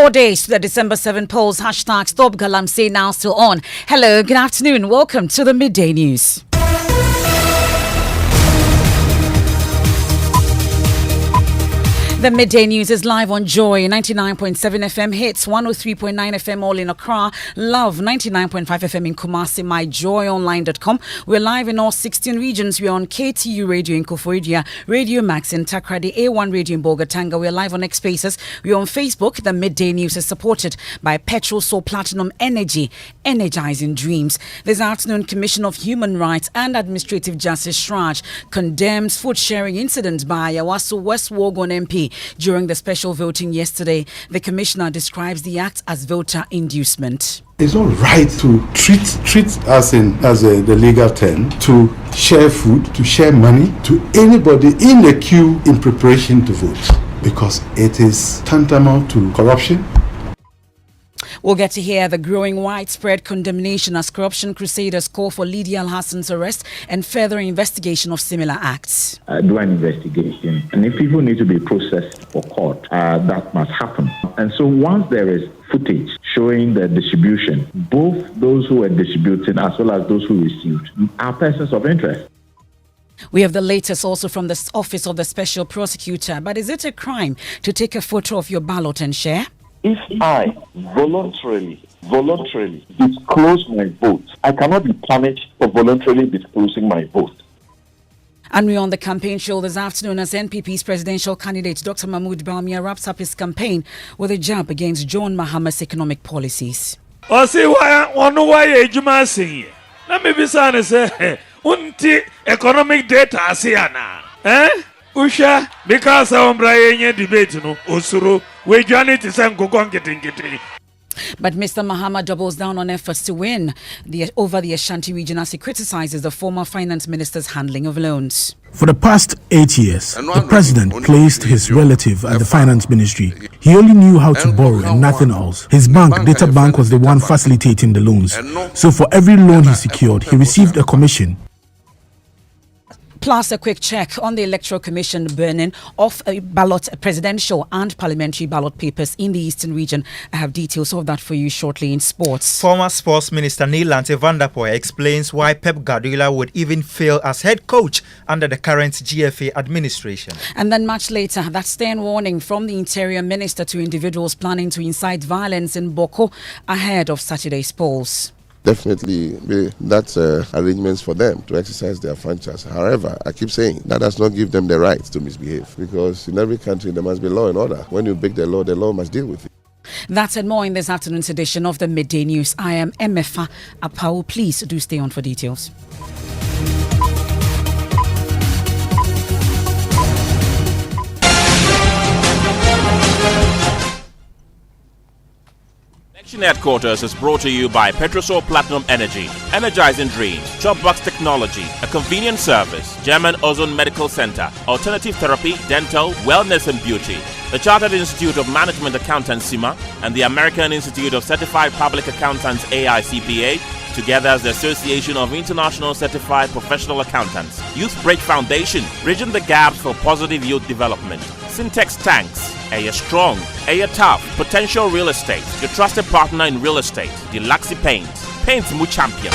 4 days to the December 7 polls. Hashtag Stop Galamsey now still on. Hello, good afternoon. Welcome to the Midday News. The Midday News is live on Joy 99.7 FM hits, 103.9 FM all in Accra, Love 99.5 FM in Kumasi, myjoyonline.com. We're live in all 16 regions. We're on KTU Radio in Koforidua, Radio Max in Takrady, A1 Radio in Bogatanga. We're live on X Spaces. We're on Facebook. The Midday News is supported by Petrol Soul Platinum Energy, energizing dreams. This afternoon, Commission of Human Rights and Administrative Justice Shraj condemns food sharing incident by Ayawaso West Wuogon MP. During the special voting yesterday, the commissioner describes the act as voter inducement. It's not right to treat us as the legal term to share food, to share money to anybody in the queue in preparation to vote, because it is tantamount to corruption. We'll get to hear the growing widespread condemnation as corruption crusaders call for Lydia Al-Hassan's arrest and further investigation of similar acts. Do an investigation, and if people need to be processed for court, that must happen. And so once there is footage showing the distribution, both those who are distributing as well as those who received are persons of interest. We have the latest also from the Office of the Special Prosecutor. But is it a crime to take a photo of your ballot and share? If I voluntarily disclose my vote, I cannot be punished for voluntarily disclosing my vote. And we're on the campaign show this afternoon as NPP's presidential candidate Dr. Mahmoud Bawumia wraps up his campaign with a jab against John Mahama's economic policies. Economic data Usha, because our Brian debate, no, Osuru, we journey to San Getting. But Mr. Mahama doubles down on efforts to win over the Ashanti region as he criticizes the former finance minister's handling of loans. For the past 8 years, the president placed his relative at the finance ministry. He only knew how to borrow and nothing else. His bank, Data Bank, was the one facilitating the loans. So for every loan he secured, he received a commission. Plus, a quick check on the Electoral Commission burning of ballot, presidential and parliamentary ballot papers in the Eastern region. I have details of that for you shortly in sports. Former Sports Minister Neelante Vanderpoel explains why Pep Guardiola would even fail as head coach under the current GFA administration. And then much later, that stern warning from the Interior Minister to individuals planning to incite violence in Boko ahead of Saturday's polls. Definitely, that's arrangements for them to exercise their franchise. However, I keep saying that does not give them the right to misbehave, because in every country there must be law and order. When you break the law must deal with it. That's and more in this afternoon's edition of the Midday News. I am Emefa Apawu. Please do stay on for details. Headquarters is brought to you by Petrol Soul Platinum Energy, energizing dreams, Chopbox Technology, a convenient service, German Ozone Medical Center, alternative therapy, dental, wellness and beauty, the Chartered Institute of Management Accountants (CIMA) and the American Institute of Certified Public Accountants (AICPA), together as the Association of International Certified Professional Accountants. Youth Bridge Foundation, bridging the gaps for positive youth development. Syntex Tanks, Air Strong, Air Tough, Potential Real Estate, your trusted partner in real estate. Deluxe Paint, Paint Mu Champion.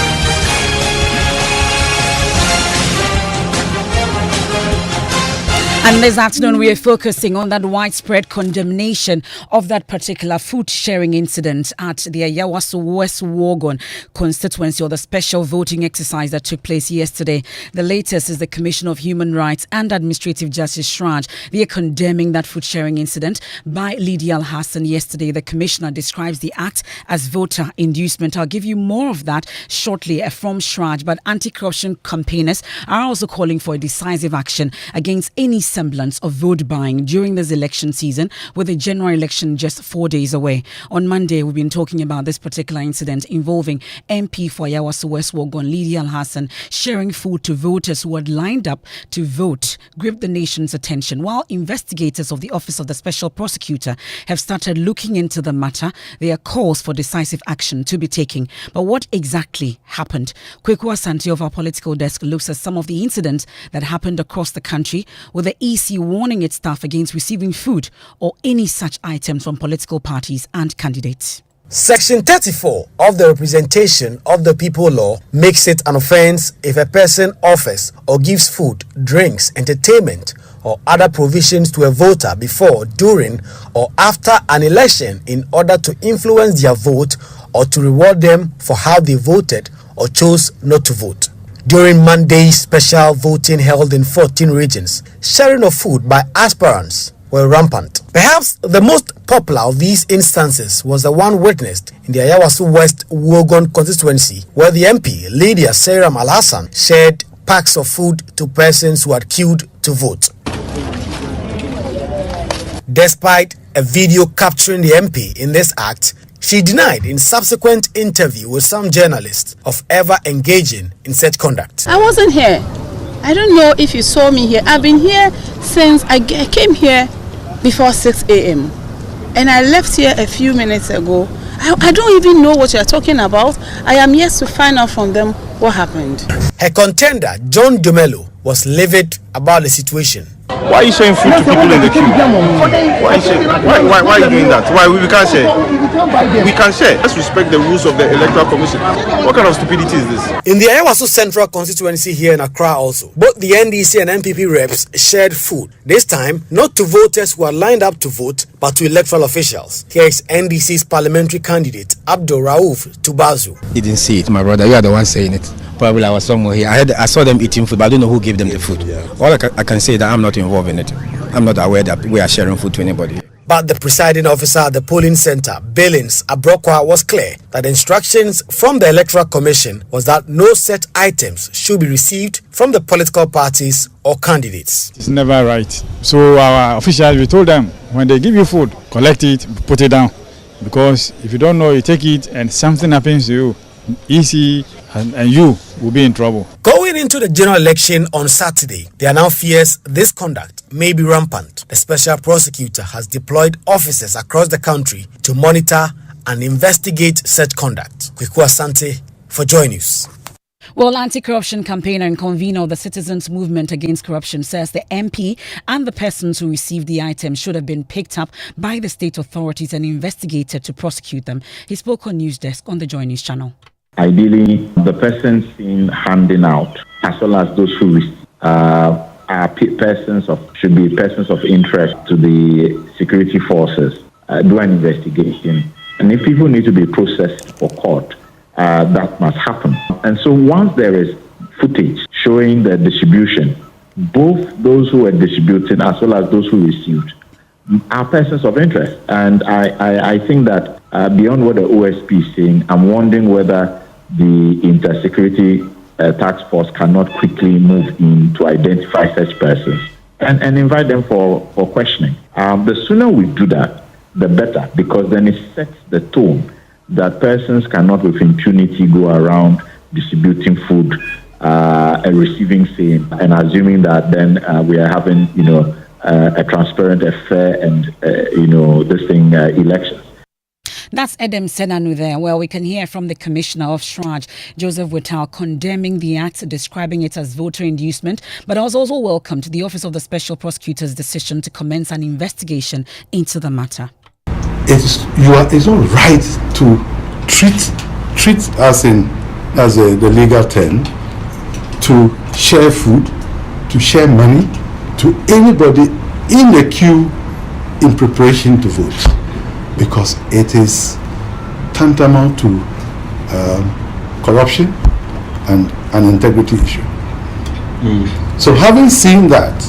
And this afternoon, we are focusing on that widespread condemnation of that particular food sharing incident at the Ayawaso West Wuogon constituency, or the special voting exercise that took place yesterday. The latest is the Commission of Human Rights and Administrative Justice Shraj. They are condemning that food sharing incident by Lydia Al-Hassan yesterday. The commissioner describes the act as voter inducement. I'll give you more of that shortly from Shraj. But anti-corruption campaigners are also calling for a decisive action against any semblance of vote buying during this election season, with the general election just 4 days away. On Monday, we've been talking about this particular incident involving MP for Ayawaso West Wuogon, Lydia Al-Hassan, sharing food to voters who had lined up to vote, gripped the nation's attention. While investigators of the Office of the Special Prosecutor have started looking into the matter, there are calls for decisive action to be taken. But what exactly happened? Kwekwa Santi of our political desk looks at some of the incidents that happened across the country with the EC warning its staff against receiving food or any such items from political parties and candidates. Section 34 of the Representation of the People law makes it an offense if a person offers or gives food, drinks, entertainment, or other provisions to a voter before, during, or after an election in order to influence their vote or to reward them for how they voted or chose not to vote. During Monday's special voting held in 14 regions, sharing of food by aspirants were rampant. Perhaps the most popular of these instances was the one witnessed in the Ayawaso West Wuogon constituency, where the MP, Lydia Sairam Al-Hassan, shared packs of food to persons who had queued to vote. Despite a video capturing the MP in this act, she denied in subsequent interview with some journalists of ever engaging in such conduct. I wasn't here. I don't know if you saw me here. I've been here since I came here before 6 a.m. and I left here a few minutes ago. I don't even know what you're talking about. I am yet to find out from them what happened. Her contender, John Dumelo, was livid about the situation. Why are you showing food to people in the queue? Why are you doing that? Why we can't share? We can share. Let's respect the rules of the Electoral Commission. What kind of stupidity is this? In the Ayawaso Central constituency here in Accra also, both the NDC and NPP reps shared food. This time, not to voters who are lined up to vote, but to electoral officials. Here is NDC's parliamentary candidate, Abdul Rauf Tubazu. You didn't see it, my brother. You are the one saying it. Probably I was somewhere here. I saw them eating food, but I don't know who gave them the food. All I can say is that I'm not involved in it. I'm not aware that we are sharing food to anybody. But the presiding officer at the polling center, Billings Abrokwa, was clear that the instructions from the Electoral Commission was that no such items should be received from the political parties or candidates. It's never right. So our officials, we told them, when they give you food, collect it, put it down. Because if you don't know, you take it and something happens to you, easy, and you will be in trouble. Going into the general election on Saturday, there are now fears this conduct may be rampant. The special prosecutor has deployed officers across the country to monitor and investigate such conduct. Kweku Asante for Joy News. Well, anti-corruption campaigner and convener of the Citizens Movement Against Corruption says the MP and the persons who received the items should have been picked up by the state authorities and investigated to prosecute them. He spoke on News Desk on the Joy News channel. Ideally, the persons seen handing out, as well as those who should be persons of interest to the security forces, do an investigation. And if people need to be processed for court, that must happen. And so once there is footage showing the distribution, both those who are distributing as well as those who received are persons of interest. And I think that beyond what the OSP is saying, I'm wondering whether the Intersecurity Task Force cannot quickly move in to identify such persons and invite them for questioning. The sooner we do that, the better, because then it sets the tone that persons cannot with impunity go around distributing food and receiving same and assuming that then we are having a transparent, a fair and elections. That's Edem Senanu there. Well, we can hear from the Commissioner of Shraj, Joseph Whittal, condemning the act, describing it as voter inducement, but has also welcomed the Office of the Special Prosecutor's decision to commence an investigation into the matter. It's not right to treat us as the legal term, to share food, to share money to anybody in the queue in preparation to vote, because it is tantamount to corruption and an integrity issue. So having seen that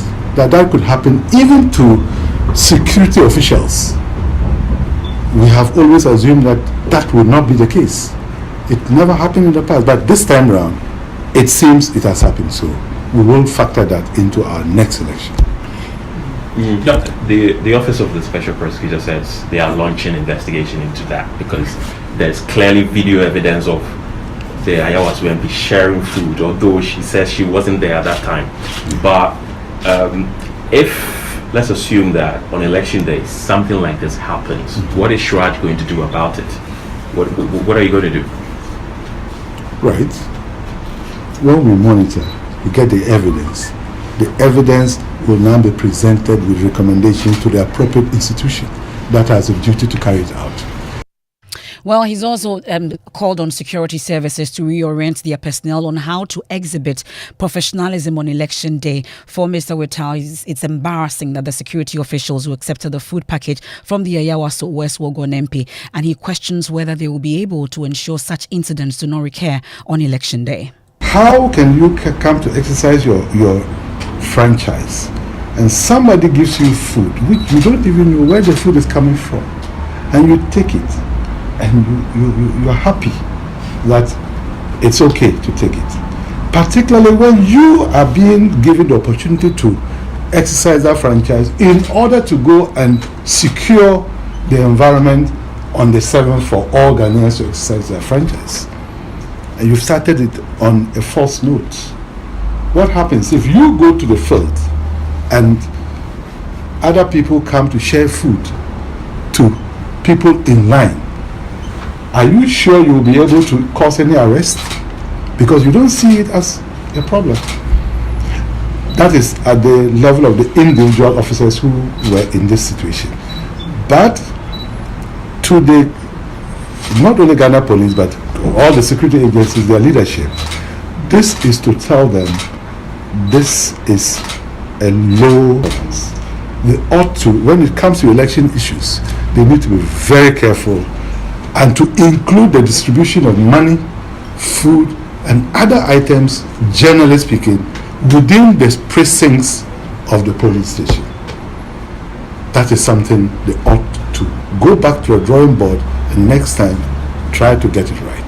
could happen even to security officials, we have always assumed that would not be the case. It never happened in the past, but this time around, it seems it has happened. So we will factor that into our next election. The Office of the Special Prosecutor says they are launching investigation into that because there's clearly video evidence of the Ayawaso MP sharing food, although she says she wasn't there at that time. But if, let's assume that on election day something like this happens, what is Shraj going to do about it? What are you going to do? Right. When we monitor, we get the evidence. the evidence will now be presented with recommendations to the appropriate institution that has a duty to carry it out. Well, he's also called on security services to reorient their personnel on how to exhibit professionalism on election day. For Mr. Wuogon, it's embarrassing that the security officials who accepted the food package from the Ayawaso West Wuogon MP, and he questions whether they will be able to ensure such incidents do not recur on election day. How can you come to exercise your franchise and somebody gives you food which you don't even know where the food is coming from, and you take it and you're happy that it's okay to take it, particularly when you are being given the opportunity to exercise that franchise in order to go and secure the environment on the 7th for all Ghanaians to exercise their franchise. And you've started it on a false note. What happens if you go to the field and other people come to share food to people in line? Are you sure you will be able to cause any arrest? Because you don't see it as a problem. That is at the level of the individual officers who were in this situation. But to the, not only Ghana police, but all the security agencies, their leadership, this is to tell them this is a low offense. They ought to, when it comes to election issues, they need to be very careful and to include the distribution of money, food, and other items, generally speaking, within the precincts of the polling station. That is something they ought to go back to a drawing board and next time try to get it right.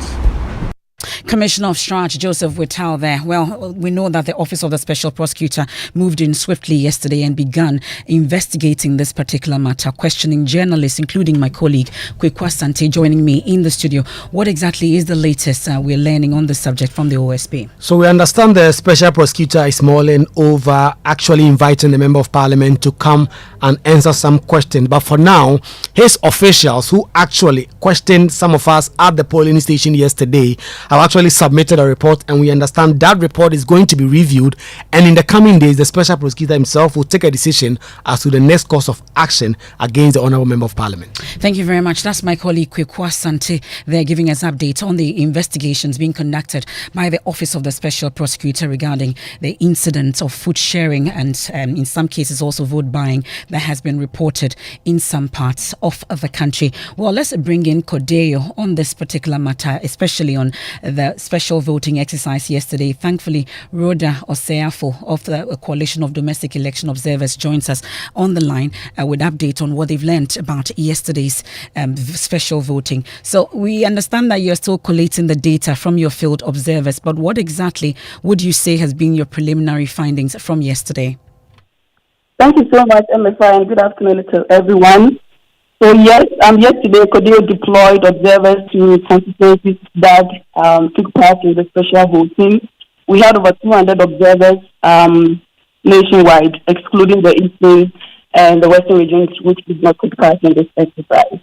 Commissioner of Strategy Joseph Wuogon there. Well, we know that the Office of the Special Prosecutor moved in swiftly yesterday and began investigating this particular matter, questioning journalists, including my colleague Kweku Asante joining me in the studio. What exactly is the latest we're learning on the subject from the OSP? So we understand the Special Prosecutor is mulling over actually inviting the Member of Parliament to come and answer some questions. But for now, his officials who actually questioned some of us at the polling station yesterday have actually submitted a report, and we understand that report is going to be reviewed, and in the coming days the Special Prosecutor himself will take a decision as to the next course of action against the Honourable Member of Parliament. Thank you very much. That's my colleague Kweku Asante there giving us updates on the investigations being conducted by the Office of the Special Prosecutor regarding the incident of food sharing and in some cases also vote buying that has been reported in some parts of the country. Well, let's bring in Kodeo on this particular matter, especially on the special voting exercise yesterday. Thankfully, Rhoda Oseafo of the Coalition of Domestic Election Observers joins us on the line with update on what they've learned about yesterday's special voting. So we understand that you're still collating the data from your field observers, but what exactly would you say has been your preliminary findings from yesterday? Thank you so much, Emefa, and good afternoon to everyone. So yes, yesterday Kodeo deployed observers to constituencies that took part in the special voting. We had over 200 observers nationwide, excluding the Eastern and the Western regions, which did not take part in this exercise.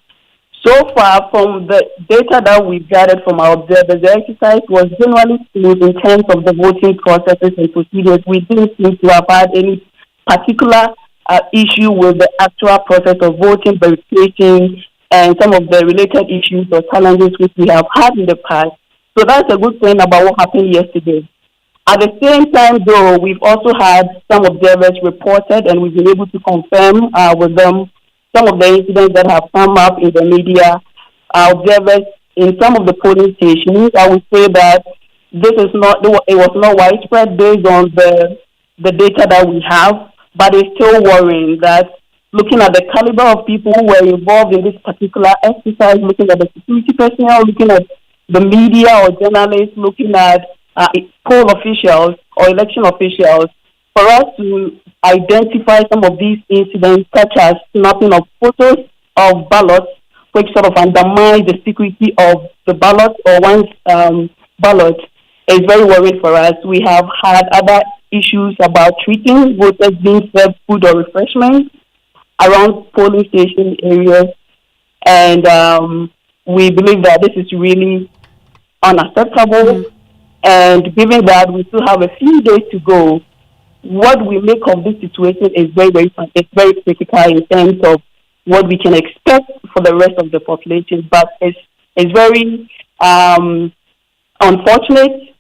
So far, from the data that we've gathered from our observers, the exercise was generally smooth in terms of the voting processes and procedures. We didn't seem to have had any particular issue with the actual process of voting, verification, and some of the related issues or challenges which we have had in the past. So that's a good thing about what happened yesterday. At the same time, though, we've also had some observers reported, and we've been able to confirm with them some of the incidents that have come up in the media. Observers in some of the polling stations, I would say that it was not widespread based on the data that we have. But it's still worrying that looking at the caliber of people who were involved in this particular exercise, looking at the security personnel, looking at the media or journalists, looking at poll officials or election officials, for us to identify some of these incidents, such as snapping of photos of ballots, which sort of undermines the security of the ballot or one's ballot, is very worrying for us. We have had other issues about treating voters being served food or refreshments around polling station areas, and we believe that this is really unacceptable. And given that we still have a few days to go what we make of this situation is very critical in terms of what we can expect for the rest of the population. But it's very unfortunate.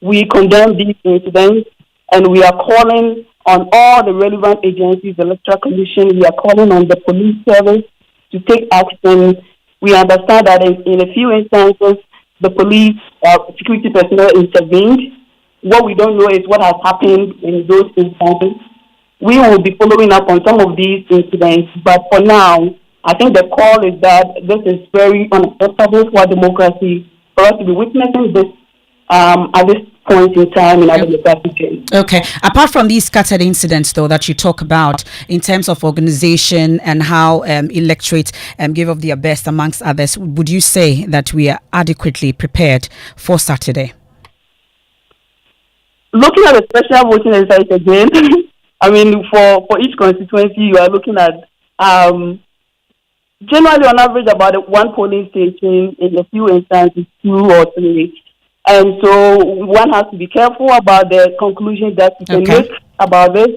We condemn these incidents, and we are calling on all the relevant agencies, the Electoral Commission. We are calling on the police service to take action. We understand that in a few instances, the police security personnel intervened. What we don't know is what has happened in those instances. We will be following up on some of these incidents, but for now, I think the call is that this is very unacceptable for democracy, for us to be witnessing this at this point in time in our democratic journey. Okay. Apart from these scattered incidents, though, that you talk about in terms of organization and how electorate give up their best, amongst others, would you say that we are adequately prepared for Saturday? Looking at the special voting exercise again, I mean, for each constituency, you are looking at generally on average about one polling station, in a few instances 2 or 3. And so one has to be careful about the conclusions that you can make about this.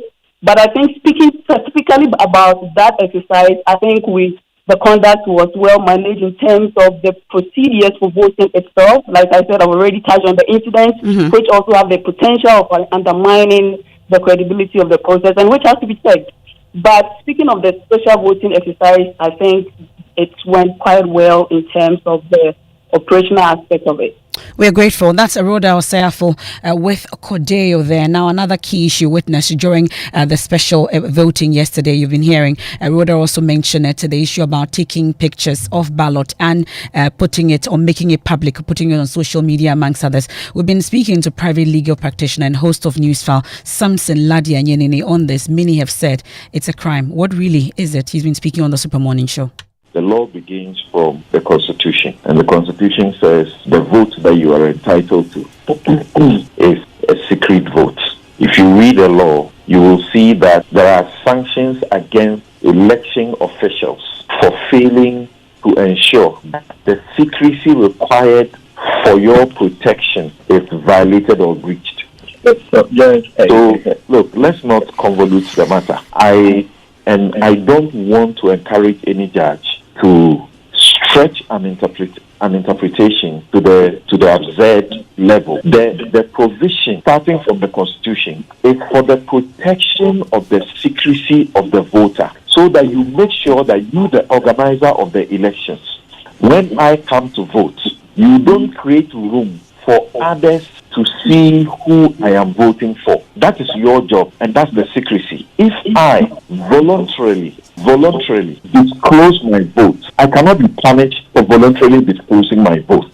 But I think speaking specifically about that exercise, I think the conduct was well managed in terms of the procedures for voting itself. Like I said, I've already touched on the incidents, which also have the potential of undermining the credibility of the process and which has to be checked. But speaking of the special voting exercise, I think it went quite well in terms of the operational aspect of it. We're grateful. That's Aroda Oseafo with Kodeo there. Now, another key issue witnessed during the special voting yesterday, you've been hearing Aroda also mention it, the issue about taking pictures of ballot and putting it or making it public, putting it on social media, amongst others. We've been speaking to private legal practitioner and host of Newsfile, Samson Ladia Nyenini, on this. Many have said it's a crime. What really is it? He's been speaking on the Super Morning Show. The law begins from the Constitution, and the Constitution says the vote that you are entitled to is a secret vote. If you read the law, you will see that there are sanctions against election officials for failing to ensure that the secrecy required for your protection is violated or breached. So, look, let's not convolute the matter. I don't want to encourage any judge to stretch an interpretation to the absurd level. The provision starting from the Constitution is for the protection of the secrecy of the voter, so that you make sure that you, the organizer of the elections, when I come to vote, you don't create room for others to see who I am voting for. That is your job, and that's the secrecy. If I voluntarily disclose my vote, I cannot be punished for voluntarily disclosing my vote.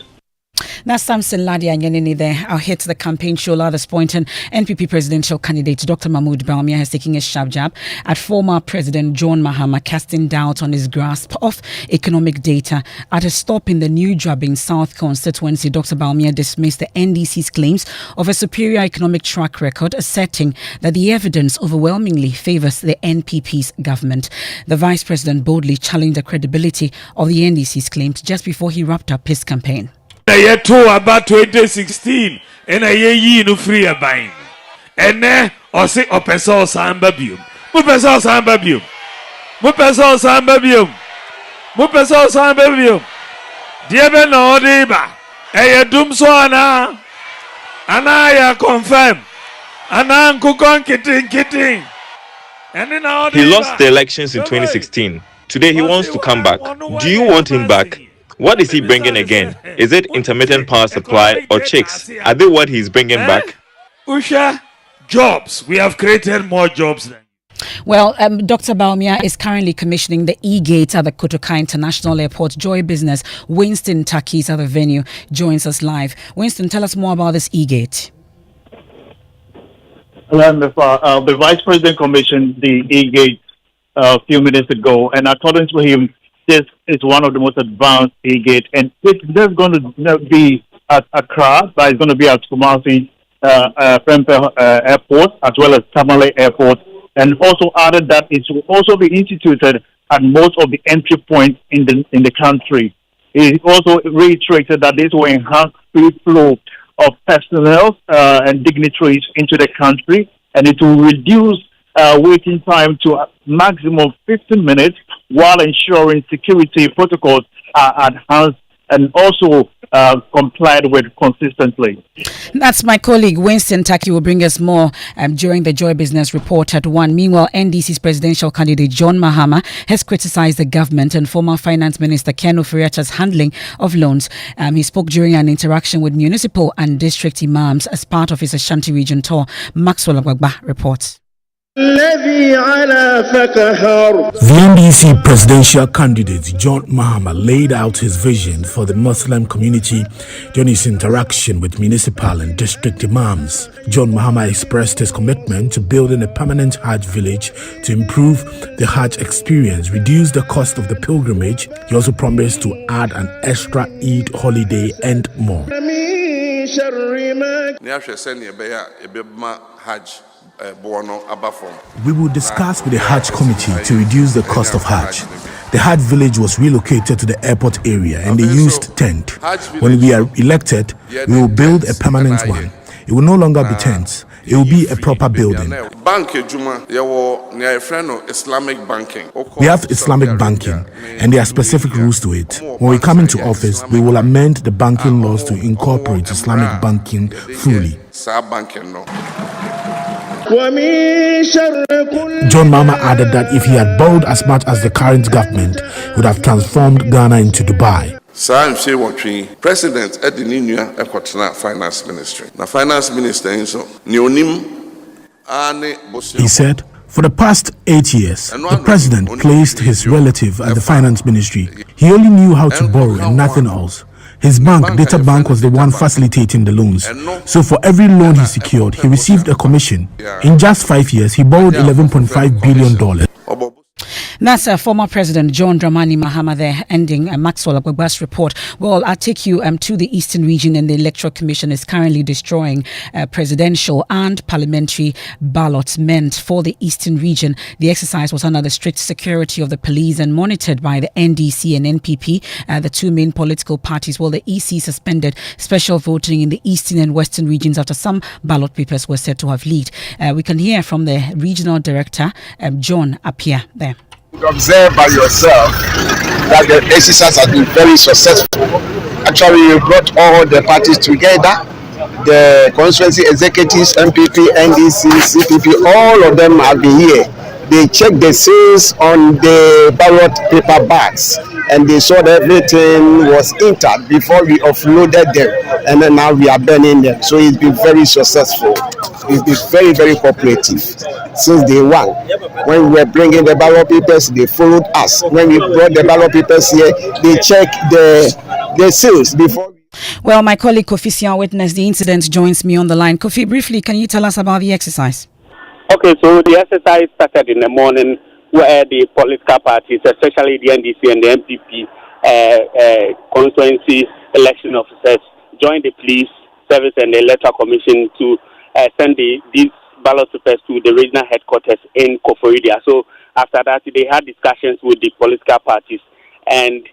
That's Samson Ladia Nyenini there. I'll hit the campaign show at this point, and NPP presidential candidate Dr. Mahmoud Bawumia has taken a sharp jab at former President John Mahama, casting doubt on his grasp of economic data. At a stop in the New Drabin South constituency, Dr. Bawumia dismissed the NDC's claims of a superior economic track record, asserting that the evidence overwhelmingly favors the NPP's government. The vice president boldly challenged the credibility of the NDC's claims just before he wrapped up his campaign. year 2 about 2016 and a year no free a buying and then or say or person samba bium person samba bium dear ben no deba a doom so ana ya confirm ana kukon kitting and then he lost the elections in 2016. Today he wants to come back. Do you want him back? What is he bringing again? Is it intermittent power supply or chicks? Are they what he's bringing back? Usha, jobs. We have created more jobs than. Well, Dr. Bawumia is currently commissioning the E-Gate at the Kotoka International Airport. Joy Business, Winston Takis at the venue, joins us live. Winston, tell us more about this E-Gate. The Vice President commissioned the E-Gate a few minutes ago, and according to him, this is one of the most advanced E-Gate, and it's not going to be at Accra, but it's going to be at Kumasi Prempeh Airport, as well as Tamale Airport, and also added that it will also be instituted at most of the entry points in the country. He also reiterated that this will enhance free flow of personnel and dignitaries into the country, and it will reduce waiting time to a maximum 15 minutes while ensuring security protocols are enhanced and also complied with consistently. That's my colleague Winston Taki will bring us more during the Joy Business Report at 1. Meanwhile, NDC's presidential candidate John Mahama has criticized the government and former Finance Minister Ken Ofori-Atta's handling of loans. He spoke during an interaction with municipal and district imams as part of his Ashanti region tour. Maxwell Agbagba reports. The NDC presidential candidate John Mahama laid out his vision for the Muslim community during his interaction with municipal and district imams. John Mahama expressed his commitment to building a permanent Hajj village to improve the Hajj experience, reduce the cost of the pilgrimage. He also promised to add an extra Eid holiday and more. We will discuss with the Hajj committee to reduce the cost of Hajj. The Hajj village was relocated to the airport area and they used tent. When we are elected, we will build a permanent one. It will no longer be tents. It will be a proper building. We have Islamic banking and there are specific rules to it. When we come into office, we will amend the banking laws to incorporate Islamic banking fully. John Mahama added that if he had borrowed as much as the current government, he would have transformed Ghana into Dubai. President Edinina Finance Ministry. The Finance Minister he said, for the past 8 years, the president placed his relative at the finance ministry. He only knew how to borrow and nothing else. His bank, Data Bank, was the one facilitating the loans. So for every loan he secured, he received a commission. In just 5 years, he borrowed $11.5 billion. That's former President John Dramani Mahama there, ending Maxwell Agbagba's report. Well, I'll take you to the Eastern region, and the Electoral Commission is currently destroying presidential and parliamentary ballots meant for the Eastern region. The exercise was under the strict security of the police and monitored by the NDC and NPP, the two main political parties. Well, the EC suspended special voting in the Eastern and Western regions after some ballot papers were said to have leaked. We can hear from the Regional Director, John Appiah, there. Observe by yourself that the exercise has been very successful. Actually, you brought all the parties together, the constituency executives, MPP, NDC, CPP, all of them have been here. They checked the seals on the ballot paper bags and they saw that everything was intact before we offloaded them, and then now we are burning them. So it's been very successful. It's been very, very cooperative since day one. When we were bringing the ballot papers, they followed us. When we brought the ballot papers here, they checked the seals before. Well, my colleague Kofi Sian witnessed the incident, joins me on the line. Kofi, briefly, can you tell us about the exercise? Okay, so the exercise started in the morning where the political parties, especially the NDC and the MPP constituency election officers, joined the police service and the electoral commission to send these ballot papers to the regional headquarters in Koforidua. So after that, they had discussions with the political parties and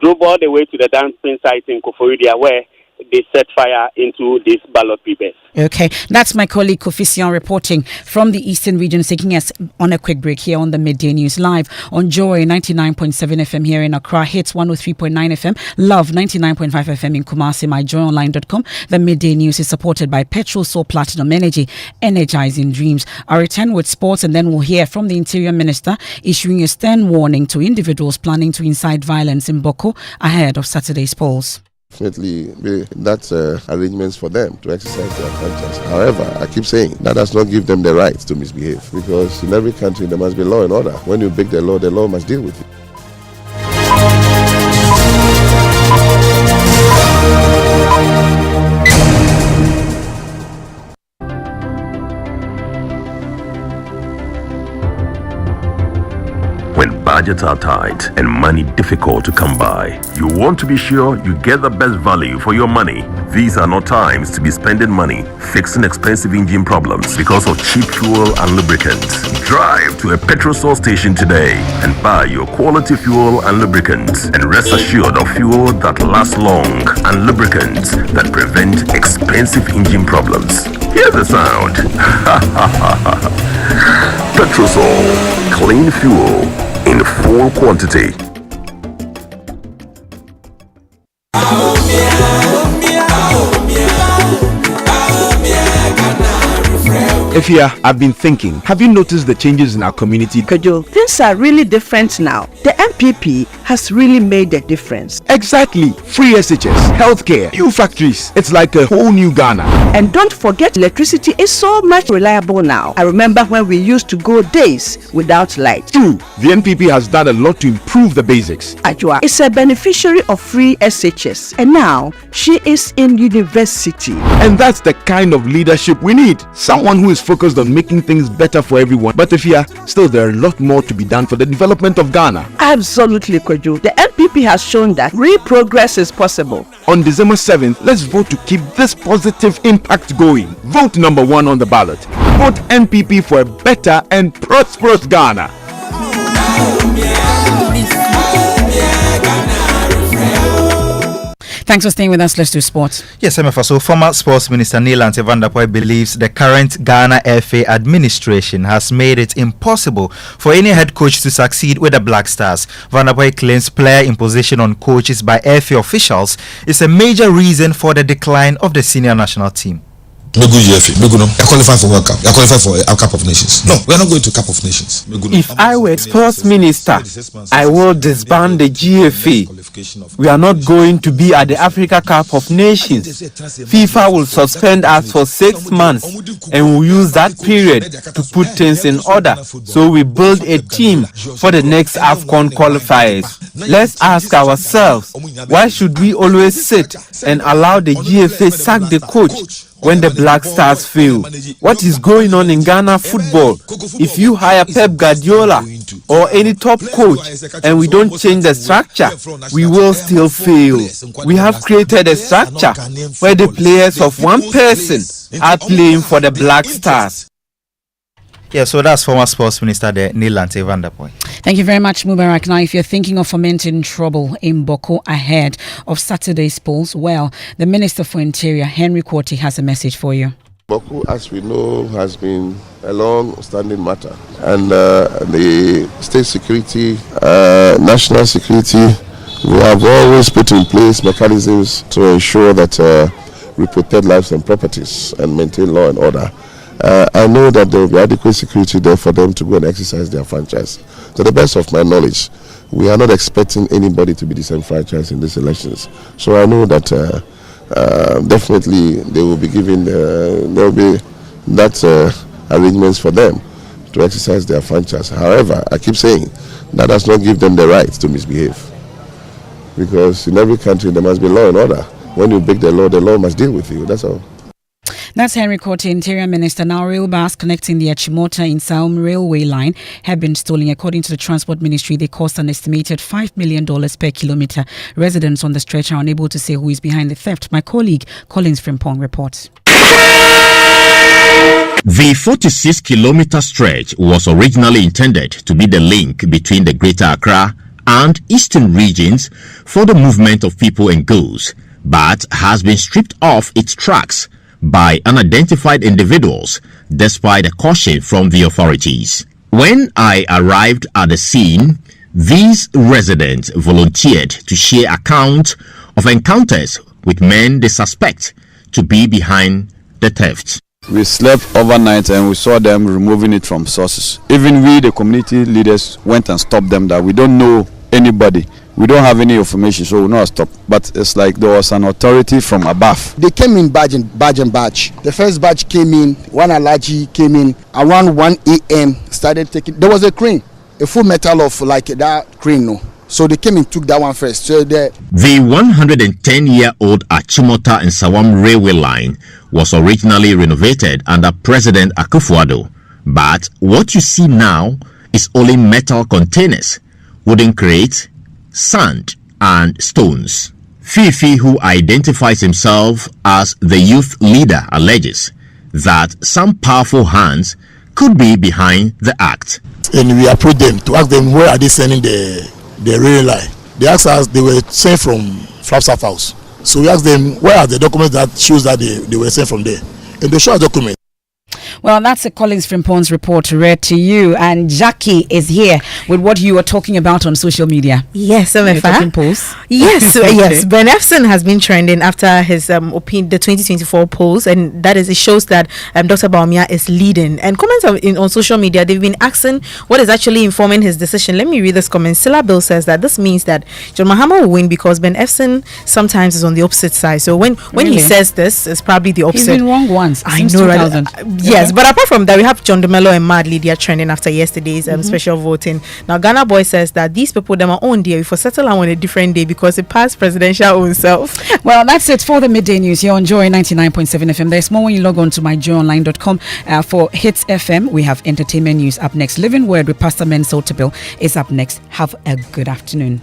drove all the way to the dumping site in Koforidua where they set fire into these ballot papers. Okay, that's my colleague Kofi Sian reporting from the Eastern region, taking us on a quick break here on the Midday News Live on Joy 99.7 FM here in Accra, Hits 103.9 FM, Love 99.5 FM in Kumasi, myjoyonline.com. The Midday News is supported by Petrol Soul Platinum Energy, energizing dreams. I'll return with sports and then we'll hear from the Interior Minister issuing a stern warning to individuals planning to incite violence in Boko ahead of Saturday's polls. Definitely, that's arrangements for them to exercise their franchise. However, I keep saying that does not give them the right to misbehave, because in every country there must be law and order. When you break the law must deal with it. Budgets are tight and money difficult to come by. You want to be sure you get the best value for your money. These are not times to be spending money fixing expensive engine problems because of cheap fuel and lubricants. Drive to a Petrosol station today and buy your quality fuel and lubricants, and rest assured of fuel that lasts long and lubricants that prevent expensive engine problems. Hear the sound. Petrosol, clean fuel in full quantity. Efia, I've been thinking, have you noticed the changes in our community? Kojo, things are really different now. The MPP has really made a difference. Exactly. Free SHS, healthcare, new factories. It's like a whole new Ghana. And don't forget, electricity is so much reliable now. I remember when we used to go days without light. True. The NPP has done a lot to improve the basics. Ajua is a beneficiary of free SHS, and now she is in university. And that's the kind of leadership we need. Someone who is focused on making things better for everyone. But Efia, still there are a lot more to be done for the development of Ghana. Absolutely, Kojo. The NPP has shown that real progress is possible. On December 7th, let's vote to keep this positive impact going. Vote number 1 on the ballot. Vote NPP for a better and prosperous Ghana. Thanks for staying with us. Let's do sports. Yes, Emefa. So, former sports minister Neil Antevandapoy believes the current Ghana FA administration has made it impossible for any head coach to succeed with the Black Stars. Vandapoy claims player imposition on coaches by FA officials is a major reason for the decline of the senior national team. No good GFA. No good. No. I qualify for World Cup. I qualify for a Cup of Nations. No, we are not going to Cup of Nations. If I were sports minister, I will disband the GFA. We are not going to be at the Africa Cup of Nations. FIFA will suspend us for 6 months, and we'll use that period to put things in order. So we build a team for the next AFCON qualifiers. Let's ask ourselves, why should we always sit and allow the GFA sack the coach when the Black Stars fail? What is going on in Ghana football? If you hire Pep Guardiola or any top coach and we don't change the structure, we will still fail. We have created a structure where the players of one person are playing for the Black Stars. Yeah, so that's former sports minister there, Neil Antevandapoy. Thank you very much, Mubarak. Now, if you're thinking of fomenting trouble in Boko ahead of Saturday's polls, well, the Minister for Interior, Henry Quartey, has a message for you. Boko, as we know, has been a long-standing matter. And the state security, national security, we have always put in place mechanisms to ensure that we protect lives and properties and maintain law and order. I know that there will be adequate security there for them to go and exercise their franchise. To the best of my knowledge, we are not expecting anybody to be disenfranchised in these elections. So I know that definitely they will be given, there will be that arrangements for them to exercise their franchise. However, I keep saying that does not give them the right to misbehave. Because in every country there must be law and order. When you break the law must deal with you. That's all. That's Henry Quartey, Interior Minister. Now, rail bars connecting the Achimota in Saum railway line have been stolen. According to the Transport Ministry, they cost an estimated $5 million per kilometre. Residents on the stretch are unable to say who is behind the theft. My colleague Collins Frimpong reports. The 46-kilometre stretch was originally intended to be the link between the Greater Accra and Eastern regions for the movement of people and goods, but has been stripped off its tracks by unidentified individuals, despite a caution from the authorities. When I arrived at the scene, these residents volunteered to share accounts of encounters with men they suspect to be behind the theft. We slept overnight and we saw them removing it from sources. Even we, the community leaders, went and stopped them that we don't know anybody. We don't have any information, so we'll not stop. But it's like there was an authority from above. They came in batch and batch. The first batch came in, one Alaji came in around 1 a.m. Started taking. There was a crane, a full metal of like that crane, no. So they came and took that one first. So the 110-year-old Achimota and Sawam railway line was originally renovated under President Akufo-Addo. But what you see now is only metal containers, wooden crates, sand and stones. Fifi, who identifies himself as the youth leader, alleges that some powerful hands could be behind the act. And we approached them to ask them where are they sending the rail line. They asked us they were sent from Flagstaff House. So we asked them where are the documents that shows that they were sent from there. And they show a document. Well, that's a Collins Frimpone's report read to you, and Jackie is here with what you were talking about on social media. Yes, Emefa. Polls. Yes, Okay. yes. Ben Efson has been trending after his the 2024 polls, and that is, it shows that Dr. Bawumia is leading. And comments on social media, they've been asking what is actually informing his decision. Let me read this comment. Silla Bill says that this means that John Mahama will win because Ben Efson sometimes is on the opposite side. So when he says this, it's probably the opposite. He's been wrong once. I Since know, 2000. right? Yes, but apart from that, we have John DeMello and Mad Lydia trending after yesterday's special voting. Now, Ghana Boy says that these people, them are on there. We for settle on a different day because it passed presidential own self. Well, that's it for the midday news here on Joy 99.7 FM. There's more when you log on to myjoyonline.com. For Hits FM, we have entertainment news up next. Living Word with Pastor Mensel Tabil is up next. Have a good afternoon.